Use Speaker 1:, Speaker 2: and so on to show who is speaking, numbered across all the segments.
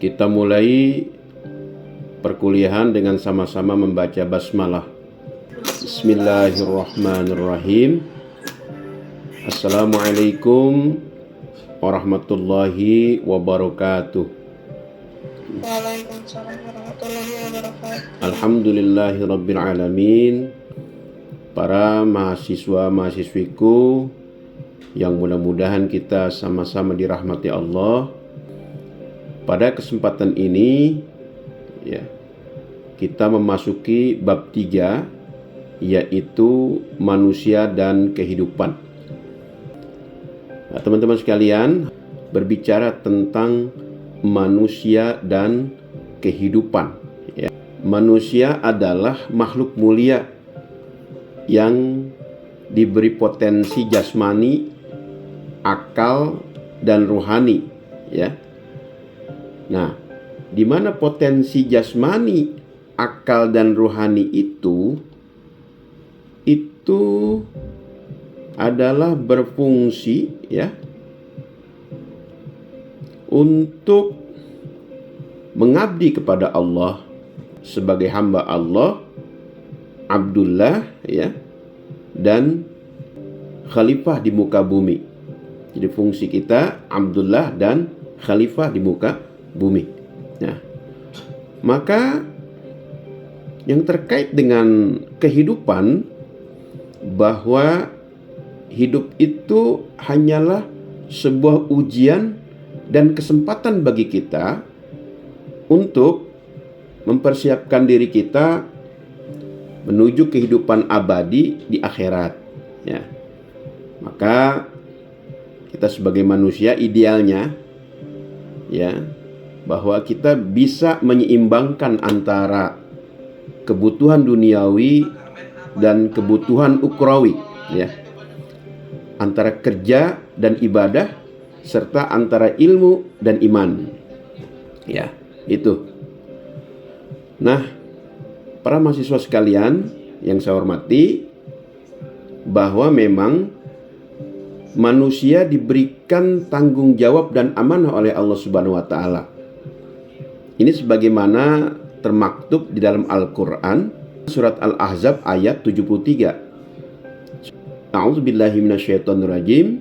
Speaker 1: Kita mulai perkuliahan dengan sama-sama membaca basmalah. Bismillahirrahmanirrahim. Assalamualaikum warahmatullahi wabarakatuh.
Speaker 2: Waalaikumsalam warahmatullahi wabarakatuh.
Speaker 1: Alhamdulillahirabbil alamin. Para mahasiswa-mahasiswiku yang mudah-mudahan kita sama-sama dirahmati Allah. Pada kesempatan ini kita memasuki bab 3, yaitu manusia dan kehidupan. Nah, teman-teman sekalian, berbicara tentang manusia dan kehidupan. Manusia adalah makhluk mulia yang diberi potensi jasmani, akal, dan rohani. Nah, di mana potensi jasmani, akal, dan rohani itu adalah berfungsi untuk mengabdi kepada Allah sebagai hamba Allah, Abdullah dan khalifah di muka bumi. Jadi fungsi kita Abdullah dan khalifah di muka bumi. Nah, maka yang terkait dengan kehidupan, bahwa hidup itu hanyalah sebuah ujian dan kesempatan bagi kita untuk mempersiapkan diri kita menuju kehidupan abadi di akhirat. Maka kita sebagai manusia idealnya bahwa kita bisa menyeimbangkan antara kebutuhan duniawi dan kebutuhan ukhrawi, antara kerja dan ibadah, serta antara ilmu dan iman. Itu. Nah, para mahasiswa sekalian yang saya hormati, bahwa memang manusia diberikan tanggung jawab dan amanah oleh Allah Subhanahu wa taala. Ini sebagaimana termaktub di dalam Al-Qur'an surat Al-Ahzab ayat 73. A'udzubillahi minasyaitonirrajim.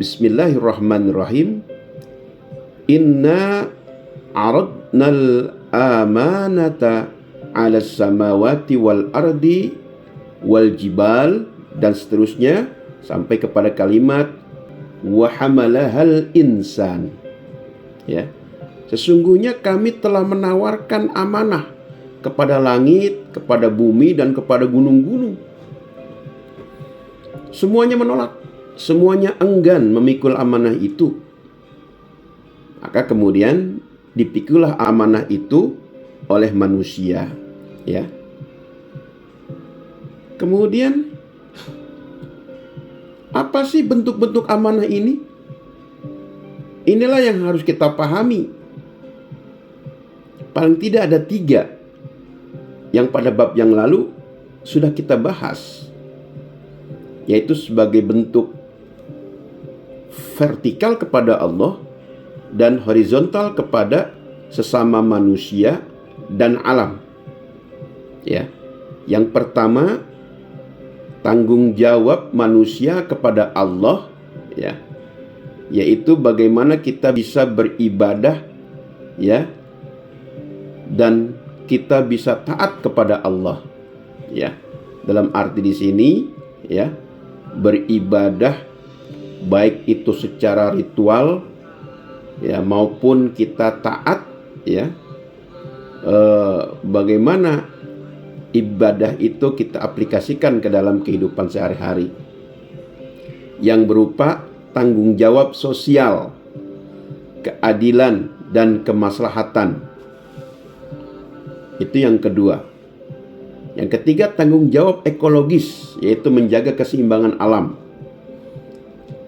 Speaker 1: Bismillahirrahmanirrahim. Inna aradnal amanata 'alas samawati wal ardi wal jibal, dan seterusnya sampai kepada kalimat wa hamalahal insan. Sesungguhnya kami telah menawarkan amanah kepada langit, kepada bumi, dan kepada gunung-gunung. Semuanya menolak, semuanya enggan memikul amanah itu. Maka kemudian dipikulah amanah itu oleh manusia. Kemudian apa sih bentuk-bentuk amanah ini? Inilah yang harus kita pahami. Paling tidak ada 3 yang pada bab yang lalu sudah kita bahas, yaitu sebagai bentuk vertikal kepada Allah dan horizontal kepada sesama manusia dan alam. Yang pertama, tanggung jawab manusia kepada Allah, yaitu bagaimana kita bisa beribadah, dan kita bisa taat kepada Allah. Dalam arti di sini, beribadah baik itu secara ritual, maupun kita taat, bagaimana ibadah itu kita aplikasikan ke dalam kehidupan sehari-hari, yang berupa tanggung jawab sosial, keadilan, dan kemaslahatan. Itu yang kedua. Yang ketiga, tanggung jawab ekologis, yaitu menjaga keseimbangan alam.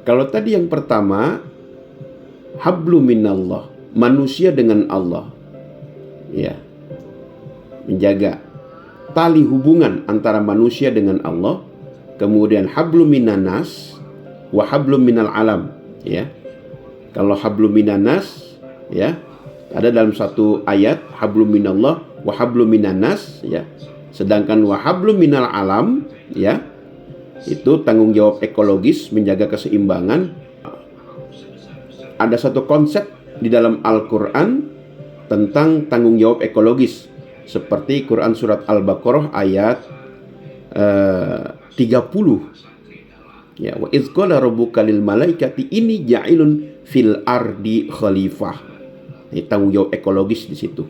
Speaker 1: Kalau tadi yang pertama, hablu minallah, manusia dengan Allah, menjaga tali hubungan antara manusia dengan Allah. Kemudian hablum minanas wa hablum minal alam, Kalau hablum minanas Ada dalam satu ayat hablum minallah wa hablum minannas, ya. Sedangkan wa hablum minal alam, ya, itu tanggung jawab ekologis, menjaga keseimbangan. Ada satu konsep di dalam Al-Qur'an tentang tanggung jawab ekologis, seperti Quran surat Al-Baqarah ayat 30. Ya, wa idz qala rabbuka lil malaikati inni ja'ilun fil ardi khalifah. Ini tanggung jawab ekologis di situ.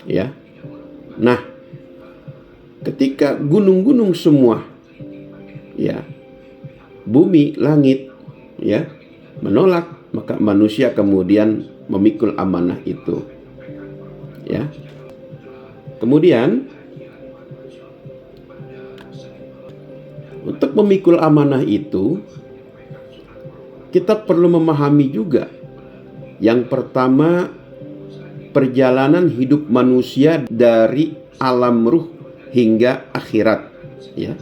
Speaker 1: Ya. Nah, ketika gunung-gunung semua, ya, bumi, langit, ya, menolak, maka manusia kemudian memikul amanah itu. Ya. Kemudian untuk memikul amanah itu, kita perlu memahami juga, yang pertama, perjalanan hidup manusia dari alam ruh hingga akhirat, ya,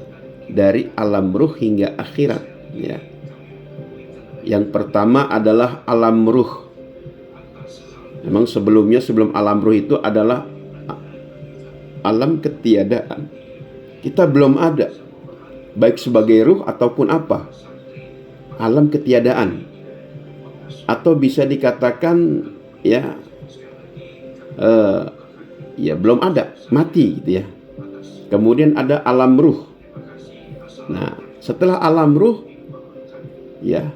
Speaker 1: dari alam ruh hingga akhirat, ya. Yang pertama adalah alam ruh. Memang sebelum alam ruh itu adalah alam ketiadaan. Kita belum ada, baik sebagai ruh ataupun apa, alam ketiadaan, atau bisa dikatakan ya belum ada, mati gitu ya. Kemudian ada alam ruh. Nah, setelah alam ruh, ya,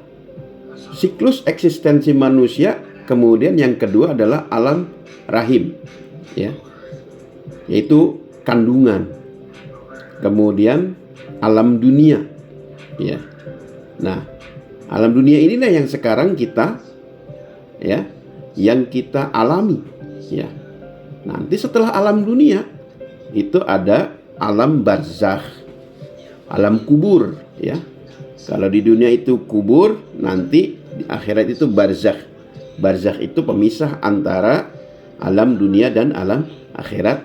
Speaker 1: siklus eksistensi manusia. Kemudian yang kedua adalah alam rahim, ya, yaitu kandungan. Kemudian alam dunia, ya. Nah, alam dunia inilah yang sekarang kita, ya, yang kita alami, ya. Nanti setelah alam dunia itu ada alam barzakh, alam kubur, ya. Kalau di dunia itu kubur, nanti di akhirat itu barzakh. Barzakh itu pemisah antara alam dunia dan alam akhirat.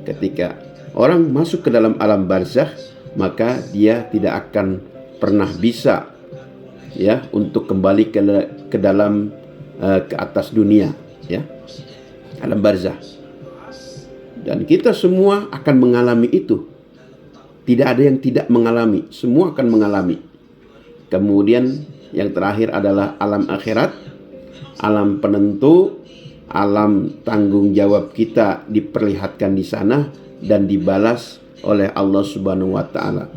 Speaker 1: Ketika orang masuk ke dalam alam barzakh, maka dia tidak akan pernah bisa, ya, untuk kembali ke dalam ke atas dunia, ya, alam barzakh. Dan kita semua akan mengalami itu. Tidak ada yang tidak mengalami, semua akan mengalami. Kemudian yang terakhir adalah alam akhirat, alam penentu, alam tanggung jawab kita diperlihatkan di sana dan dibalas oleh Allah Subhanahu wa taala.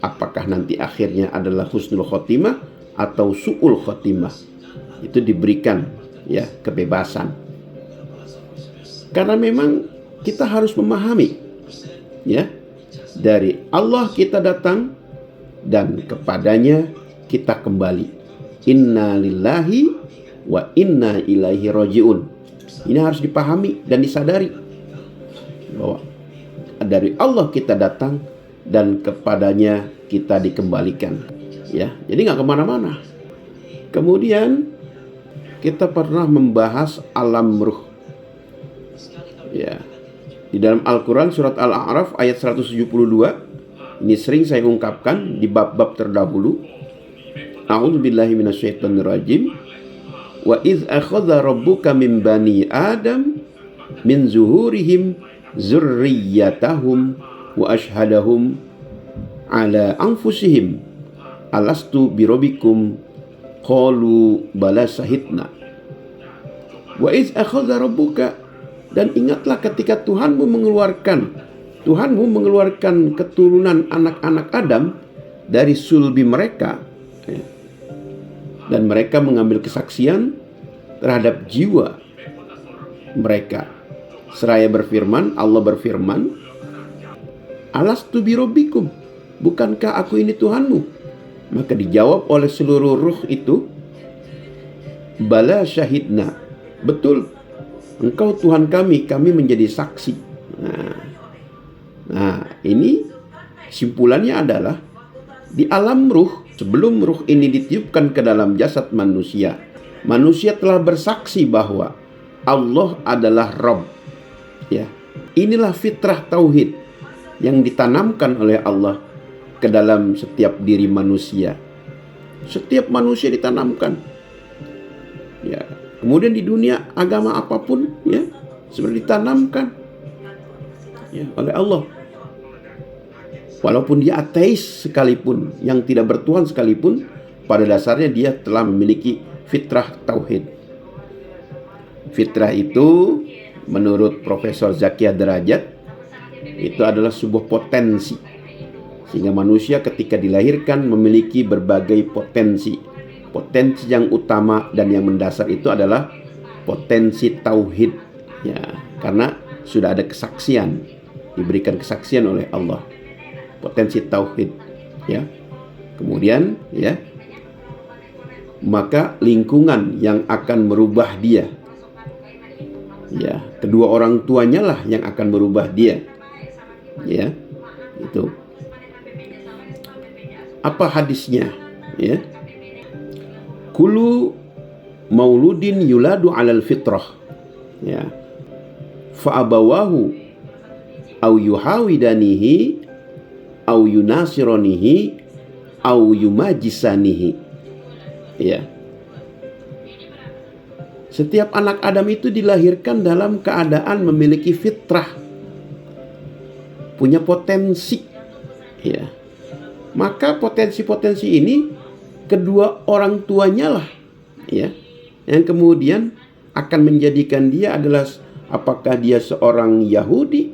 Speaker 1: Apakah nanti akhirnya adalah husnul khotimah atau su'ul khotimah? Itu diberikan, ya, kebebasan. Karena memang kita harus memahami, ya, dari Allah kita datang dan kepadanya kita kembali. Inna lillahi wa inna ilaihi rajiun. Ini harus dipahami dan disadari bahwa dari Allah kita datang dan kepadanya kita dikembalikan, ya. Jadi nggak kemana-mana. Kemudian kita pernah membahas alam ruh, ya, di dalam Al-Quran surat Al-A'raf ayat 172. Ini sering saya ungkapkan di bab-bab terdahulu. A'udzubillahi minasyaitonirrajim. Wa idz akhadha rabbuka min bani Adam min zuhurihim zurriyyatahum wa ashhadahum ala anfusihim alastu birabbikum qalu bala syahidna. Wa idz akhadha rabbuka, dan ingatlah ketika Tuhanmu mengeluarkan keturunan anak-anak Adam dari sulbi mereka, ya, dan mereka mengambil kesaksian terhadap jiwa mereka. Seraya berfirman, Allah berfirman, alastu birabbikum, bukankah aku ini Tuhanmu? Maka dijawab oleh seluruh ruh itu, bala syahidna, betul, engkau Tuhan kami menjadi saksi. Nah, ini simpulannya adalah di alam ruh, sebelum ruh ini ditiupkan ke dalam jasad manusia, manusia telah bersaksi bahwa Allah adalah Rabb, ya. Inilah fitrah tauhid yang ditanamkan oleh Allah ke dalam setiap diri manusia. Setiap manusia ditanamkan, ya. Kemudian di dunia agama apapun ya sudah ditanamkan ya oleh Allah. Walaupun dia ateis sekalipun, yang tidak bertuhan sekalipun, pada dasarnya dia telah memiliki fitrah tauhid. Fitrah itu menurut Profesor Zakia Derajat itu adalah sebuah potensi, sehingga manusia ketika dilahirkan memiliki berbagai potensi. Potensi yang utama dan yang mendasar itu adalah potensi tauhid ya, karena sudah ada kesaksian, diberikan kesaksian oleh Allah, potensi tauhid ya. Kemudian ya, maka lingkungan yang akan merubah dia ya, kedua orang tuanya lah yang akan merubah dia ya. Itu apa hadisnya ya, kullu mauludin yuladu alal fitrah ya, fa abawahu au yuhawidanihi au yunasironihi au yumajisanihi ya. Setiap anak Adam itu dilahirkan dalam keadaan memiliki fitrah, punya potensi ya. Maka potensi-potensi ini kedua orang tuanya lah ya, yang kemudian akan menjadikan dia adalah apakah dia seorang Yahudi,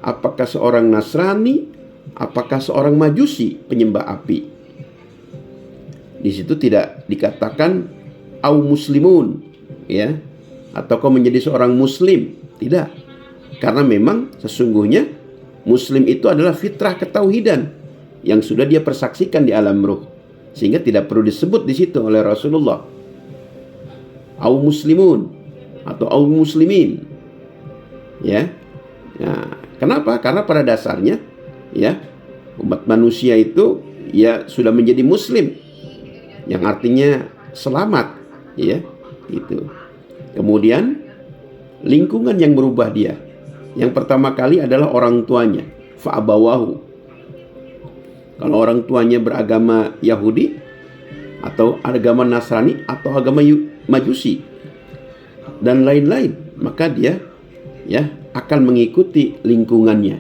Speaker 1: apakah seorang Nasrani, apakah seorang Majusi penyembah api. Di situ tidak dikatakan au muslimun ya, atau kau menjadi seorang muslim, tidak. Karena memang sesungguhnya muslim itu adalah fitrah ketauhidan yang sudah dia persaksikan di alam ruh, sehingga tidak perlu disebut di situ oleh Rasulullah au muslimun atau au muslimin ya. Nah, kenapa? Karena pada dasarnya ya, umat manusia itu ya sudah menjadi muslim, yang artinya selamat ya, itu. Kemudian lingkungan yang merubah dia, yang pertama kali adalah orang tuanya, fa'abawahu. Kalau orang tuanya beragama Yahudi atau agama Nasrani atau agama Majusi dan lain-lain, maka dia ya akan mengikuti lingkungannya.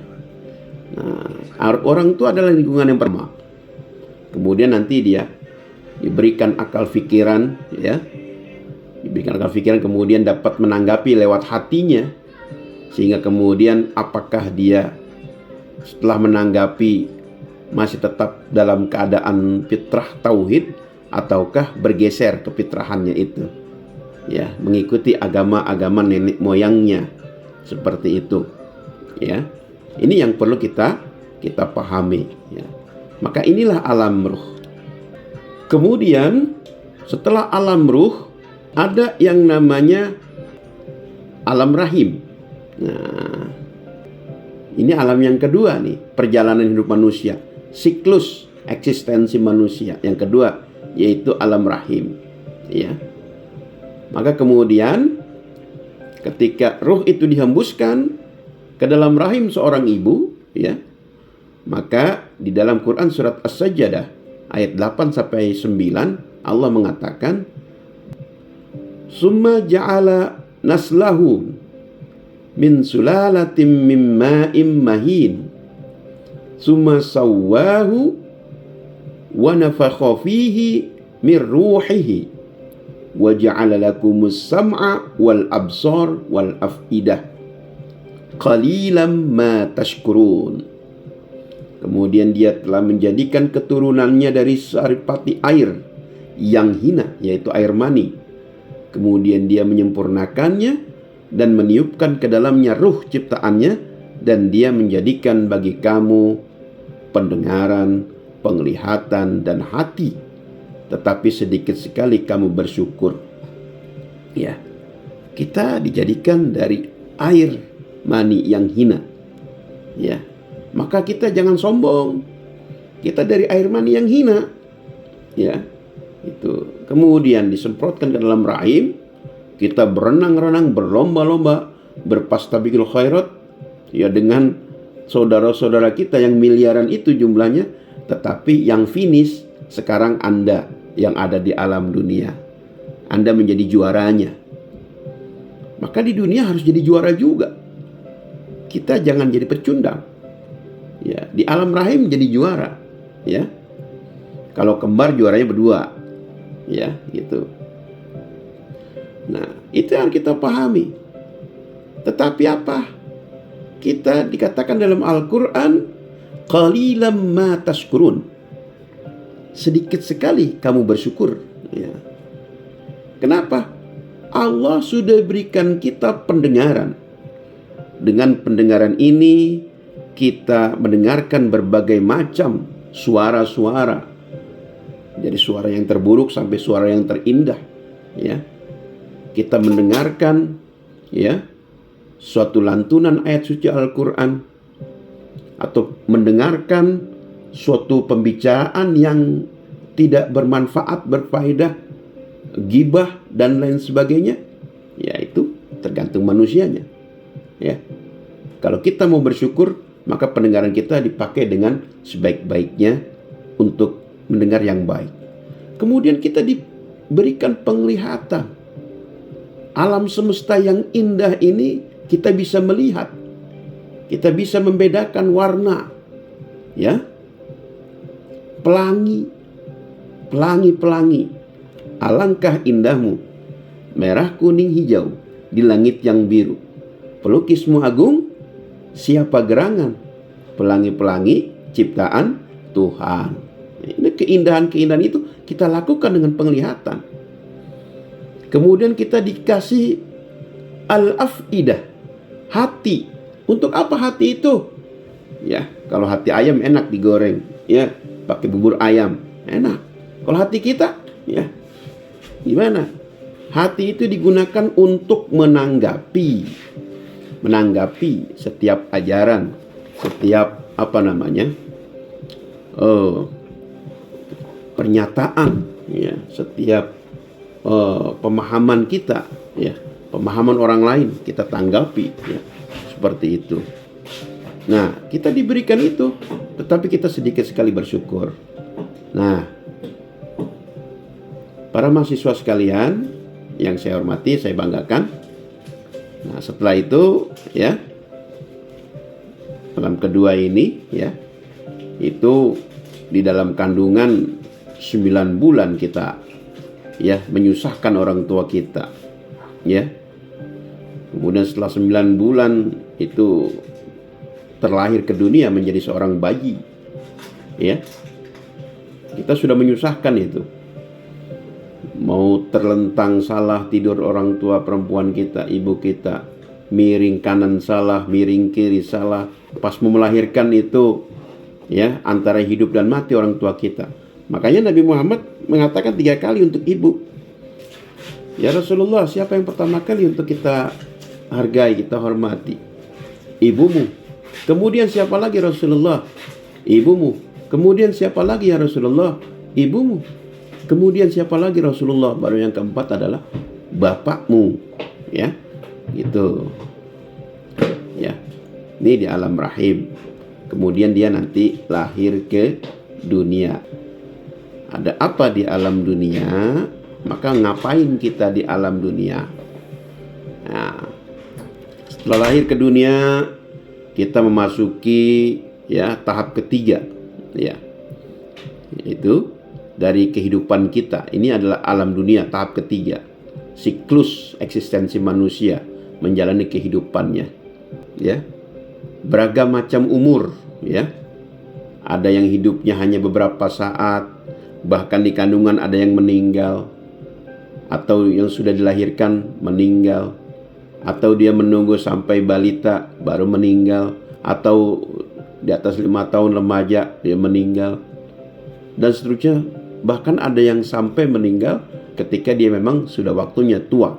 Speaker 1: Nah, orang tua adalah lingkungan yang pertama. Kemudian nanti dia diberikan akal pikiran ya, diberikan akal pikiran, kemudian dapat menanggapi lewat hatinya, sehingga kemudian apakah dia setelah menanggapi masih tetap dalam keadaan fitrah tauhid ataukah bergeser ke fitrahannya itu ya, mengikuti agama-agama nenek moyangnya, seperti itu ya. Ini yang perlu kita pahami ya. Maka inilah alam ruh. Kemudian setelah alam ruh ada yang namanya alam rahim. Nah, ini alam yang kedua nih, perjalanan hidup manusia, siklus eksistensi manusia yang kedua, yaitu alam rahim ya. Maka kemudian ketika ruh itu dihembuskan ke dalam rahim seorang ibu ya, maka di dalam Quran surat As-Sajdah ayat 8 sampai 9 Allah mengatakan, summa ja'ala naslahu min sulalatin min ma'im mahin summa sawwahu wa nafakha fihi min ruhihi wa ja'ala lakumus sam'a wal absar wal af'idah qalilan ma tashkurun. Kemudian dia telah menjadikan keturunannya dari saripati air yang hina, yaitu air mani. Kemudian dia menyempurnakannya dan meniupkan ke dalamnya ruh ciptaannya, dan dia menjadikan bagi kamu pendengaran, penglihatan, dan hati. Tetapi sedikit sekali kamu bersyukur. Ya, kita dijadikan dari air mani yang hina. Ya, maka kita jangan sombong. Kita dari air mani yang hina. Ya, itu. Kemudian disemprotkan ke dalam rahim. Kita berenang-renang, berlomba-lomba, berpastabiqul khairat ya dengan saudara-saudara kita yang miliaran itu jumlahnya, tetapi yang finish sekarang Anda yang ada di alam dunia. Anda menjadi juaranya maka di dunia harus jadi juara juga. Kita jangan jadi pecundang. Ya, di alam rahim jadi juara. Ya, kalau kembar juaranya berdua. Ya, gitu. Nah, itu yang kita pahami. Tetapi apa? Kita dikatakan dalam Al-Quran, qalilam ma tashkurun. Sedikit sekali kamu bersyukur. Ya. Kenapa? Allah sudah berikan kita pendengaran. Dengan pendengaran ini, kita mendengarkan berbagai macam suara-suara. Dari suara yang terburuk sampai suara yang terindah. Ya. Kita mendengarkan, ya, suatu lantunan ayat suci Al-Quran, atau mendengarkan suatu pembicaraan yang tidak bermanfaat, berfaedah, gibah dan lain sebagainya, ya itu tergantung manusianya. Ya, kalau kita mau bersyukur, maka pendengaran kita dipakai dengan sebaik-baiknya untuk mendengar yang baik. Kemudian kita diberikan penglihatan. Alam semesta yang indah ini kita bisa melihat. Kita bisa membedakan warna. Ya. Pelangi. Pelangi. Alangkah indahmu. Merah, kuning, hijau di langit yang biru. Pelukismu agung, siapa gerangan? Pelangi-pelangi ciptaan Tuhan. Ini keindahan-keindahan itu kita lakukan dengan penglihatan. Kemudian kita dikasih al-afidah, hati. Untuk apa hati itu? Ya, kalau hati ayam enak digoreng, ya, pakai bubur ayam, enak. Kalau hati kita, ya, gimana? Hati itu digunakan untuk menanggapi setiap ajaran, setiap pernyataan, ya, setiap pemahaman kita, ya, pemahaman orang lain kita tanggapi, ya, seperti itu. Nah, kita diberikan itu, tetapi kita sedikit sekali bersyukur. Nah, para mahasiswa sekalian yang saya hormati, saya banggakan. Nah, setelah itu, ya, malam kedua ini, ya, itu di dalam kandungan 9 bulan kita, ya, menyusahkan orang tua kita, ya. Kemudian setelah 9 bulan itu terlahir ke dunia menjadi seorang bayi, ya. Kita sudah menyusahkan itu. Mau terlentang salah tidur orang tua perempuan kita, ibu kita, miring kanan salah, miring kiri salah, pas mau melahirkan itu, ya, antara hidup dan mati orang tua kita. Makanya Nabi Muhammad mengatakan 3 kali untuk ibu. Ya Rasulullah, siapa yang pertama kali untuk kita hargai, kita hormati? Ibumu. Kemudian siapa lagi Rasulullah? Ibumu. Kemudian siapa lagi ya Rasulullah? Ibumu. Kemudian siapa lagi Rasulullah? Baru yang keempat adalah bapakmu, ya, gitu, ya. Ini di alam rahim. Kemudian dia nanti lahir ke dunia. Ada apa di alam dunia? Maka ngapain kita di alam dunia? Nah, setelah lahir ke dunia, kita memasuki, ya, tahap ketiga, ya, yaitu dari kehidupan kita. Ini adalah alam dunia, tahap ketiga. Siklus eksistensi manusia menjalani kehidupannya, ya. Beragam macam umur, ya. Ada yang hidupnya hanya beberapa saat, bahkan di kandungan ada yang meninggal, atau yang sudah dilahirkan meninggal, atau dia menunggu sampai balita baru meninggal, atau di atas 5 tahun remaja dia meninggal, dan seterusnya. Bahkan ada yang sampai meninggal ketika dia memang sudah waktunya tua,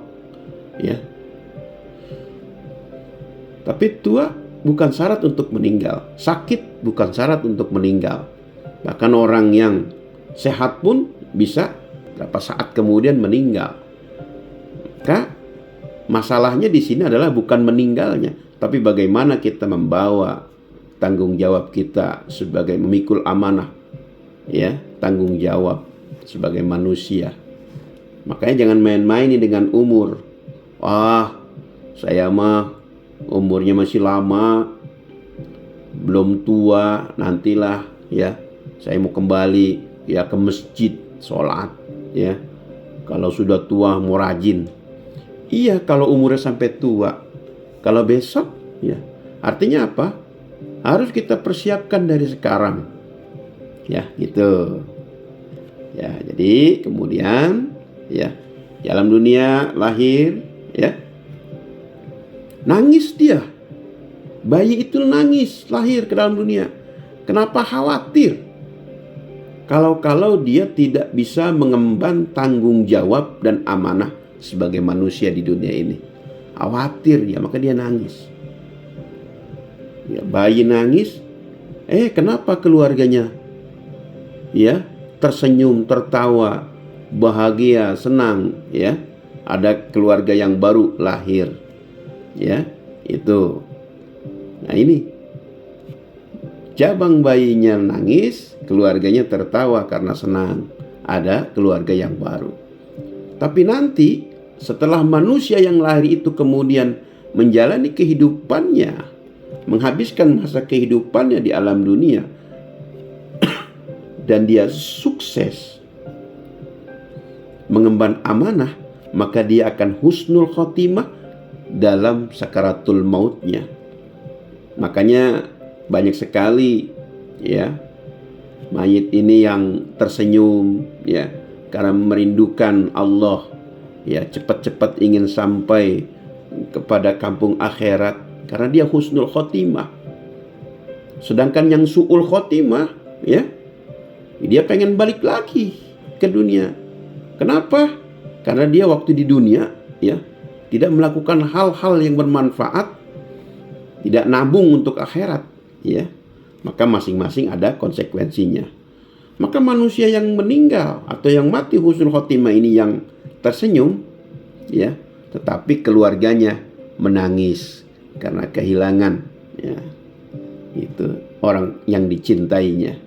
Speaker 1: ya. Tapi tua bukan syarat untuk meninggal. Sakit bukan syarat untuk meninggal. Bahkan orang yang sehat pun bisa berapa saat kemudian meninggal. Maka masalahnya di sini adalah bukan meninggalnya, tapi bagaimana kita membawa tanggung jawab kita sebagai memikul amanah, ya, tanggung jawab sebagai manusia. Makanya jangan main-main dengan umur. Wah, saya mah umurnya masih lama, belum tua, nantilah ya saya mau kembali ya ke masjid sholat ya. Kalau sudah tua mau rajin. Iya, kalau umurnya sampai tua. Kalau besok ya, artinya apa? Harus kita persiapkan dari sekarang. Ya, gitu. Ya, jadi kemudian ya, di alam dunia lahir ya. Nangis dia. Bayi itu nangis lahir ke dalam dunia. Kenapa khawatir? Kalau dia tidak bisa mengemban tanggung jawab dan amanah sebagai manusia di dunia ini. Khawatir ya, maka dia nangis. Ya, bayi nangis, kenapa keluarganya ya tersenyum, tertawa, bahagia, senang ya? Ada keluarga yang baru lahir. Ya, itu. Nah, ini jabang bayinya nangis, keluarganya tertawa karena senang ada keluarga yang baru. Tapi nanti setelah manusia yang lahir itu kemudian menjalani kehidupannya, menghabiskan masa kehidupannya di alam dunia, dan dia sukses mengemban amanah, maka dia akan husnul khotimah dalam sakaratul mautnya. Makanya banyak sekali ya mayit ini yang tersenyum ya karena merindukan Allah ya, cepat-cepat ingin sampai kepada kampung akhirat karena dia husnul khotimah. Sedangkan yang su'ul khotimah ya, dia pengen balik lagi ke dunia. Kenapa? Karena dia waktu di dunia ya tidak melakukan hal-hal yang bermanfaat, tidak nabung untuk akhirat ya. Maka masing-masing ada konsekuensinya. Maka manusia yang meninggal atau yang mati husnul khotimah ini yang tersenyum ya, tetapi keluarganya menangis karena kehilangan ya itu orang yang dicintainya.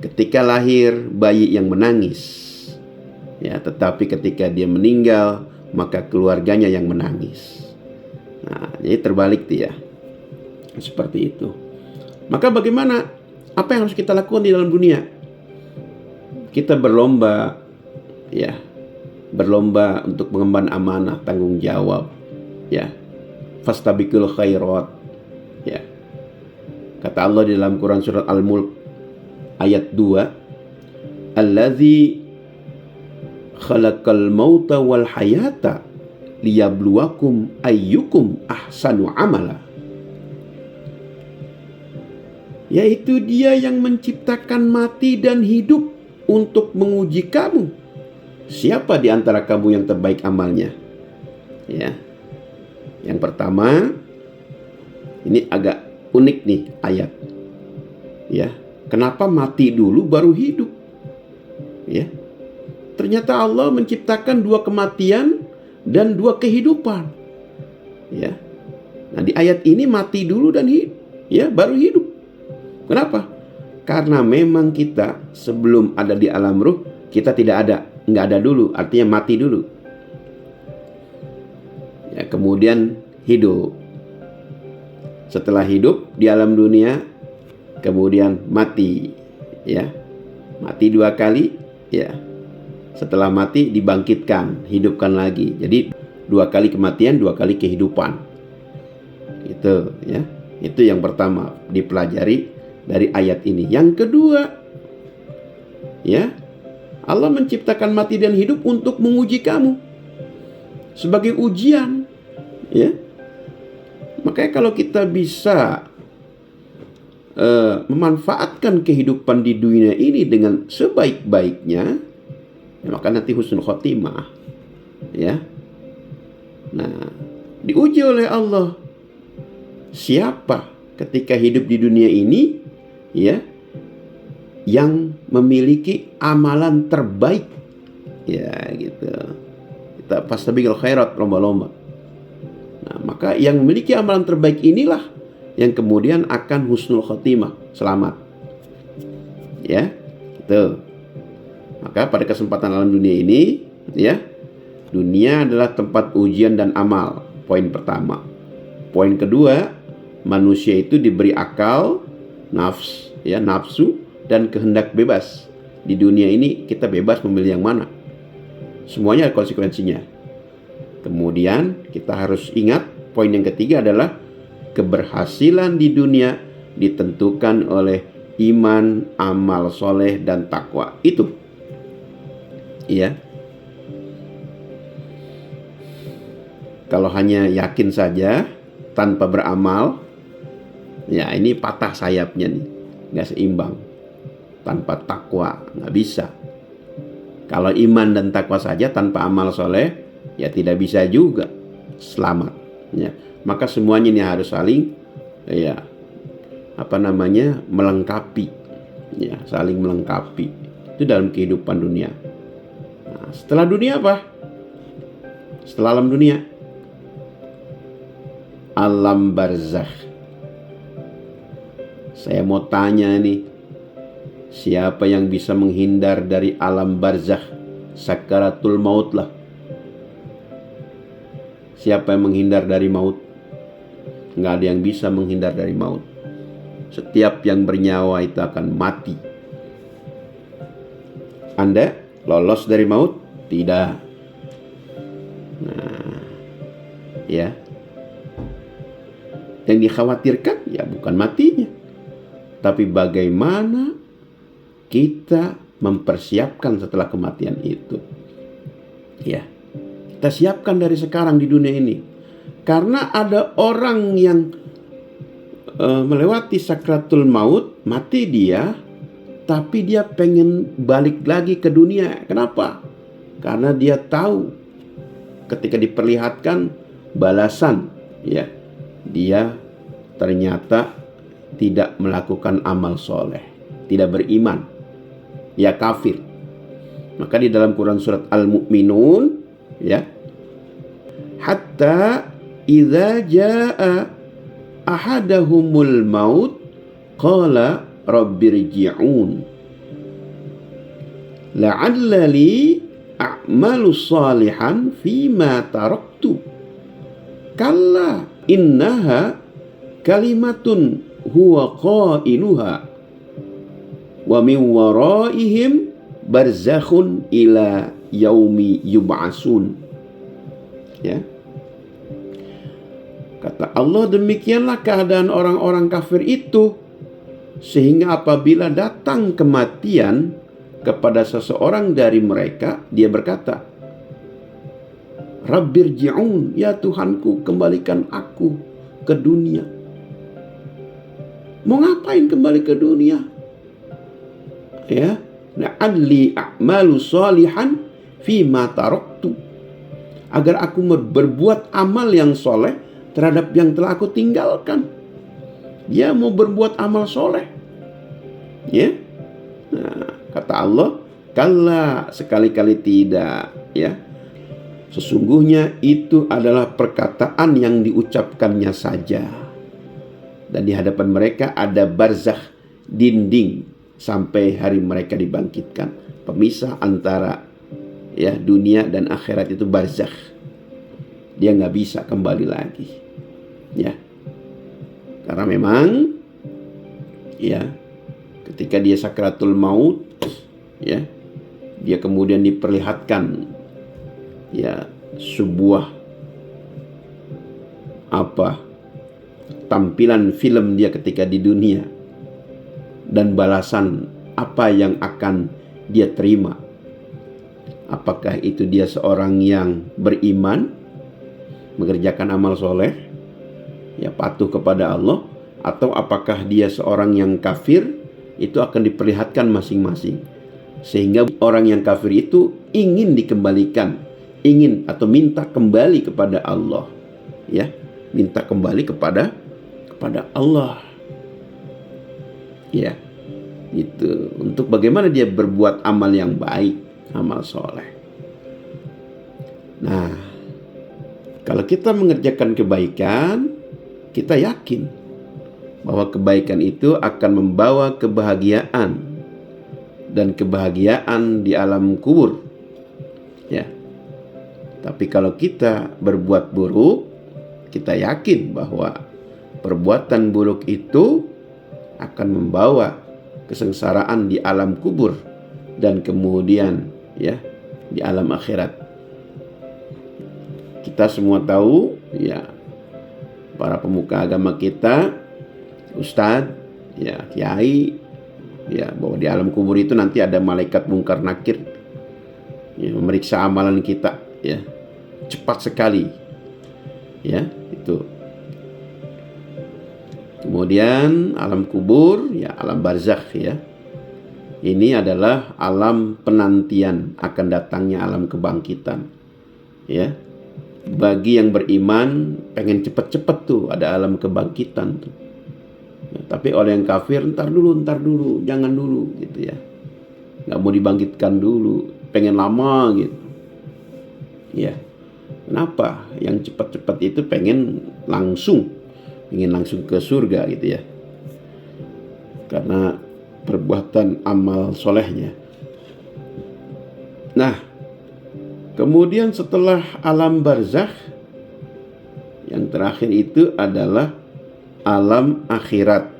Speaker 1: Ketika lahir bayi yang menangis ya, tetapi ketika dia meninggal maka keluarganya yang menangis. Nah, jadi terbalik tuh ya. Seperti itu. Maka bagaimana? Apa yang harus kita lakukan di dalam dunia? Kita berlomba ya. Berlomba untuk mengemban amanah, tanggung jawab ya. Fastabiqul khairat ya. Kata Allah di dalam Quran surat Al-Mulk ayat 2, Allazi khalaqal mauta wal hayata liyabluwakum ayyukum ahsanu amala. Yaitu dia yang menciptakan mati dan hidup untuk menguji kamu. Siapa di antara kamu yang terbaik amalnya? Ya. Yang pertama, ini agak unik nih ayat. Ya. Kenapa mati dulu baru hidup? Ya. Ternyata Allah menciptakan dua kematian dan dua kehidupan. Ya. Nah, di ayat ini mati dulu dan hidup, ya, baru hidup. Kenapa? Karena memang kita sebelum ada di alam ruh, kita nggak ada dulu, artinya mati dulu. Ya, kemudian hidup. Setelah hidup di alam dunia, kemudian mati, ya, mati 2 kali, ya. Setelah mati dibangkitkan, hidupkan lagi. Jadi 2 kali kematian, 2 kali kehidupan. Itu, ya. Itu yang pertama dipelajari dari ayat ini. Yang kedua, ya, Allah menciptakan mati dan hidup untuk menguji kamu sebagai ujian, ya. Makanya kalau kita bisa memanfaatkan kehidupan di dunia ini dengan sebaik-baiknya, ya, maka nanti husnul khotimah, ya. Nah, diuji oleh Allah. Siapa ketika hidup di dunia ini, ya, yang memiliki amalan terbaik, ya, gitu. Kita fastabiqul khairat, lomba-lomba. Nah, maka yang memiliki amalan terbaik inilah yang kemudian akan husnul khotimah, selamat. Ya, gitu. Maka pada kesempatan alam dunia ini, ya, dunia adalah tempat ujian dan amal. poin pertama. Poin kedua, manusia itu diberi akal, nafsu dan kehendak bebas. Di dunia ini kita bebas memilih yang mana. Semuanya ada konsekuensinya. Kemudian kita harus ingat poin yang ketiga adalah keberhasilan di dunia ditentukan oleh iman, amal soleh dan takwa. Itu ya. Kalau hanya yakin saja tanpa beramal, ya ini patah sayapnya nih, nggak seimbang. Tanpa takwa nggak bisa. Kalau iman dan takwa saja tanpa amal soleh, ya tidak bisa juga selamat. Ya, maka semuanya ini harus saling, melengkapi. Ya, saling melengkapi. Itu dalam kehidupan dunia. Nah, setelah dunia apa? Setelah alam dunia, alam barzakh. Saya mau tanya nih, siapa yang bisa menghindar dari alam barzakh? Sakaratul maut lah. Siapa yang menghindar dari maut? Nggak ada yang bisa menghindar dari maut. Setiap yang bernyawa itu akan mati. Anda lolos dari maut? Tidak. Nah, ya. Yang dikhawatirkan ya bukan matinya, tapi bagaimana kita mempersiapkan setelah kematian itu. Ya, kita siapkan dari sekarang di dunia ini. Karena ada orang yang melewati sakratul maut, mati dia, tapi dia pengen balik lagi ke dunia. Kenapa? Karena dia tahu ketika diperlihatkan balasan, ya, dia ternyata tidak melakukan amal soleh, tidak beriman, ya kafir. Maka di dalam Quran surat Al-Mu'minun, ya, hatta idza jaa ahadahumul maut qala rabbirji'un la'allali a'malu salihan fima taraktu kalla innaha kalimatun huwa qailuha wa min waraihim barzakhun ila yaumi yub'asun. Ya, kata Allah, demikianlah keadaan orang-orang kafir itu, sehingga apabila datang kematian kepada seseorang dari mereka, dia berkata, Rabbirji'un, ya Tuhanku, kembalikan aku ke dunia. Mau ngapain kembali ke dunia? Ya, la'alli a'malu salihan fima taraktu, agar aku berbuat amal yang soleh terhadap yang telah aku tinggalkan. Dia mau berbuat amal soleh. Ya, nah, kata Allah, kalla, sekali-kali tidak. Ya, sesungguhnya itu adalah perkataan yang diucapkannya saja. Dan di hadapan mereka ada barzakh, dinding, sampai hari mereka dibangkitkan. Pemisah antara dunia dan akhirat itu barzakh. Dia nggak bisa kembali lagi. Ya, karena memang ketika dia sakratul maut, dia kemudian diperlihatkan sebuah tampilan film dia ketika di dunia, dan balasan apa yang akan dia terima. Apakah itu dia seorang yang beriman, mengerjakan amal soleh, patuh kepada Allah, atau apakah dia seorang yang kafir? Itu akan diperlihatkan masing-masing. Sehingga orang yang kafir itu ingin dikembalikan, ingin atau minta kembali kepada Allah. Ya, minta kembali kepada Allah. Ya, itu untuk bagaimana dia berbuat amal yang baik, amal soleh. Nah, kalau kita mengerjakan kebaikan, kita yakin bahwa kebaikan itu akan membawa kebahagiaan, dan kebahagiaan di alam kubur. Ya. Tapi kalau kita berbuat buruk, kita yakin bahwa perbuatan buruk itu akan membawa kesengsaraan di alam kubur dan kemudian ya di alam akhirat. Kita semua tahu ya, para pemuka agama kita, ustadz, ya kiai, ya bahwa di alam kubur itu nanti ada malaikat mungkar nakir ya, memeriksa amalan kita ya, cepat sekali ya itu. Kemudian alam kubur ya, alam barzakh ya, ini adalah alam penantian akan datangnya alam kebangkitan ya. Bagi yang beriman pengen cepet-cepet tuh ada alam kebangkitan tuh ya, tapi oleh yang kafir ntar dulu, jangan dulu gitu ya, nggak mau dibangkitkan dulu, pengen lama gitu ya. Kenapa? Yang cepat-cepat itu pengen langsung ke surga gitu ya, karena perbuatan amal solehnya. Nah, kemudian setelah alam barzakh, yang terakhir itu adalah alam akhirat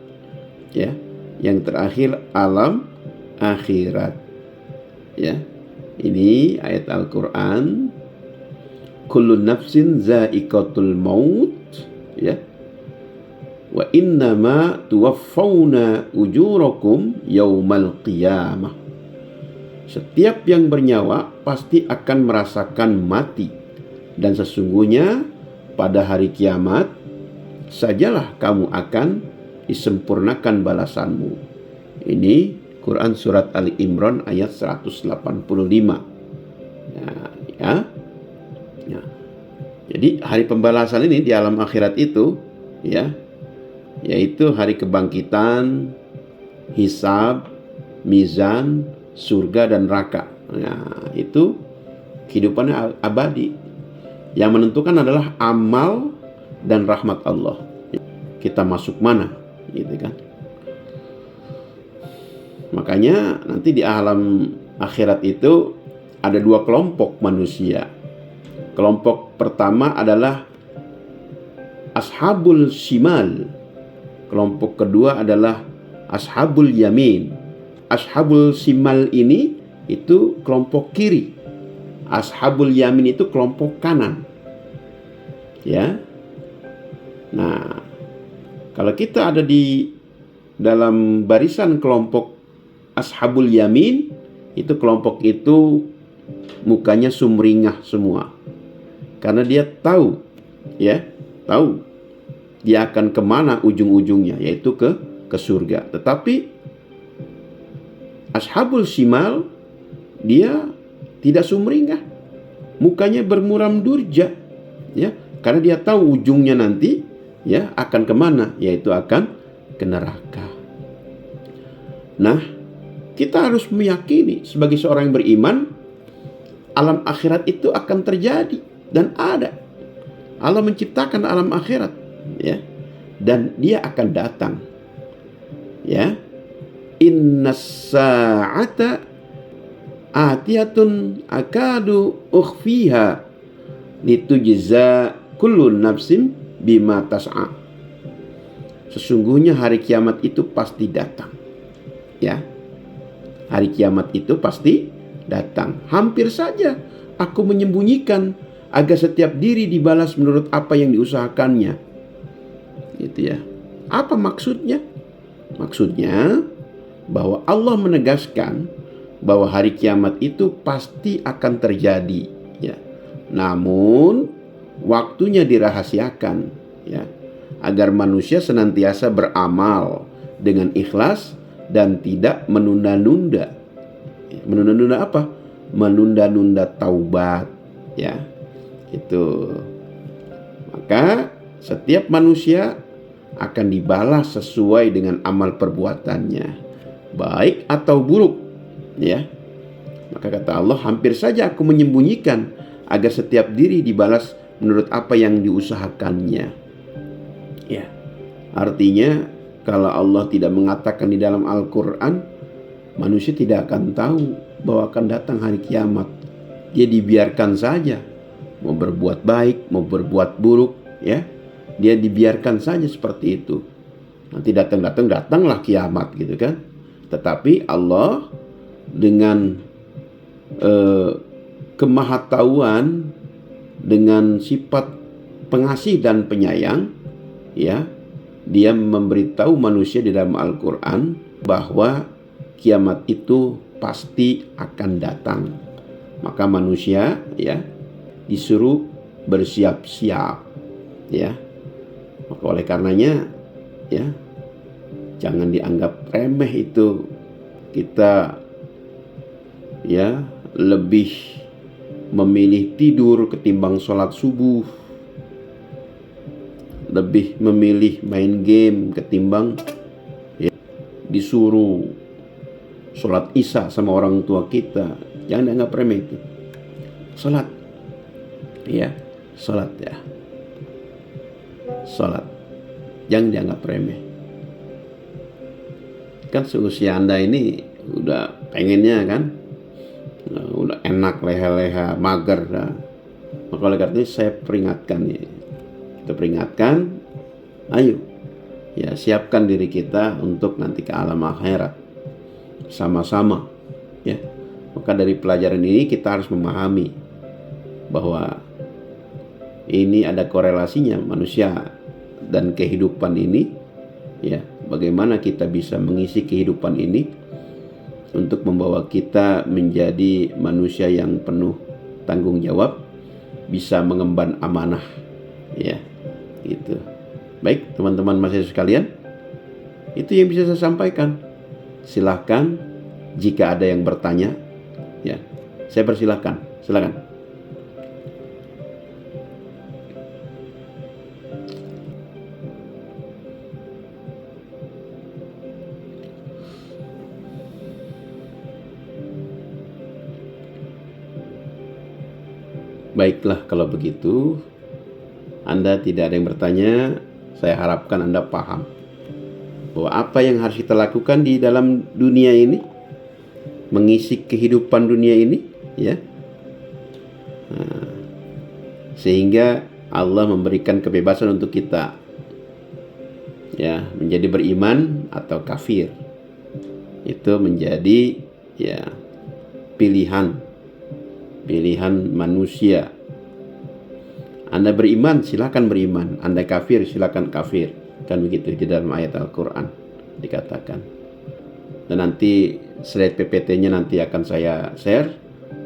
Speaker 1: ya. Yang terakhir alam akhirat ya. Ini ayat Al-Qur'an, kullu nafsin za'iqatul maut ya. Wa innama tuwaffawna ujurakum yaumal qiyamah. Setiap yang bernyawa pasti akan merasakan mati, dan sesungguhnya pada hari kiamat sajalah kamu akan disempurnakan balasanmu. Ini Quran surat Ali Imran ayat 185 ya. Jadi hari pembalasan ini di alam akhirat itu ya, yaitu hari kebangkitan, hisab, mizan, surga dan neraka. Nah, itu kehidupannya abadi. Yang menentukan adalah amal dan rahmat Allah. Kita masuk mana, gitu kan? Makanya nanti di alam akhirat itu ada dua kelompok manusia. Kelompok pertama adalah ashabul shimal. Kelompok kedua adalah ashabul yamin. Ashabul shimal ini itu kelompok kiri. Ashabul yamin itu kelompok kanan. Ya. Nah, kalau kita ada di dalam barisan kelompok ashabul yamin, itu kelompok itu mukanya sumringah semua. Karena dia tahu, ya, tahu dia akan kemana ujung-ujungnya, yaitu ke surga. Tetapi ashabul shimal, dia tidak sumringah, mukanya bermuram durja, ya, karena dia tahu ujungnya nanti, ya, akan kemana, yaitu akan ke neraka. Nah, kita harus meyakini sebagai seorang yang beriman, alam akhirat itu akan terjadi dan ada. Allah menciptakan alam akhirat, ya, dan dia akan datang, ya. Innas sa'ata atiyatun akadu ukhfiha litujza kullu nafsin bima tas'a. Sesungguhnya hari kiamat itu pasti datang, ya. Hari kiamat itu pasti datang. Hampir saja aku menyembunyikan agar setiap diri dibalas menurut apa yang diusahakannya. Gitu ya. Apa maksudnya? Maksudnya bahwa Allah menegaskan bahwa hari kiamat itu pasti akan terjadi, ya. Namun waktunya dirahasiakan, ya, agar manusia senantiasa beramal dengan ikhlas dan tidak menunda-nunda. Menunda-nunda apa? Menunda-nunda taubat, ya. Itu. Maka setiap manusia akan dibalas sesuai dengan amal perbuatannya, baik atau buruk, ya. Maka kata Allah, hampir saja aku menyembunyikan agar setiap diri dibalas menurut apa yang diusahakannya, ya. Artinya kalau Allah tidak mengatakan di dalam Al-Quran, manusia tidak akan tahu bahwa akan datang hari kiamat. Dia dibiarkan saja, mau berbuat baik, mau berbuat buruk, ya. dia dibiarkan saja seperti itu. Nanti datanglah kiamat gitu kan. Tetapi Allah dengan kemahatauan, dengan sifat pengasih dan penyayang, ya, dia memberitahu manusia di dalam Al-Quran bahwa kiamat itu pasti akan datang. Maka manusia, ya, disuruh bersiap-siap, ya. Maka oleh karenanya, ya, jangan dianggap remeh itu. Kita, ya, lebih memilih tidur ketimbang sholat subuh, lebih memilih main game ketimbang, ya, disuruh sholat isya sama orang tua kita. Jangan dianggap remeh itu. Sholat, ya, sholat, ya, sholat, jangan dianggap remeh. Kan seusia Anda ini udah pengennya kan, udah enak, leha-leha, mager. Nah. Maka oleh karena itu saya peringatkan, ya, kita peringatkan, ayo, ya, siapkan diri kita untuk nanti ke alam akhirat sama-sama, ya. Maka dari pelajaran ini kita harus memahami bahwa ini ada korelasinya manusia dan kehidupan ini, ya. Bagaimana kita bisa mengisi kehidupan ini untuk membawa kita menjadi manusia yang penuh tanggung jawab, bisa mengemban amanah, ya, gitu. Baik teman-teman mahasiswa sekalian, itu yang bisa saya sampaikan. Silahkan jika ada yang bertanya, ya, saya persilahkan, silakan. Baiklah, kalau begitu Anda tidak ada yang bertanya, saya harapkan Anda paham bahwa apa yang harus kita lakukan di dalam dunia ini, mengisi kehidupan dunia ini, ya, sehingga Allah memberikan kebebasan untuk kita, ya, menjadi beriman atau kafir. Itu menjadi, ya, pilihan manusia. Anda beriman, silakan beriman. Anda kafir, silakan kafir. Kan begitu di dalam ayat Al-Quran dikatakan. Dan nanti slide PPT-nya nanti akan saya share,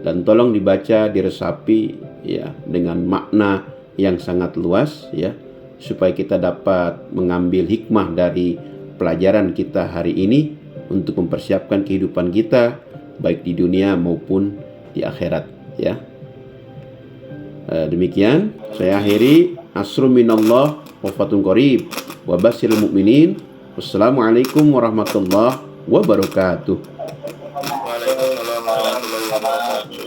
Speaker 1: dan tolong dibaca, diresapi, ya, dengan makna yang sangat luas, ya, supaya kita dapat mengambil hikmah dari pelajaran kita hari ini untuk mempersiapkan kehidupan kita baik di dunia maupun di akhirat, ya. Demikian saya akhiri. Asrum minallah wa fatun qarib wa basyiril mu'minin. Wassalamualaikum warahmatullahi wabarakatuh.
Speaker 2: Waalaikumsalam warahmatullahi wabarakatuh.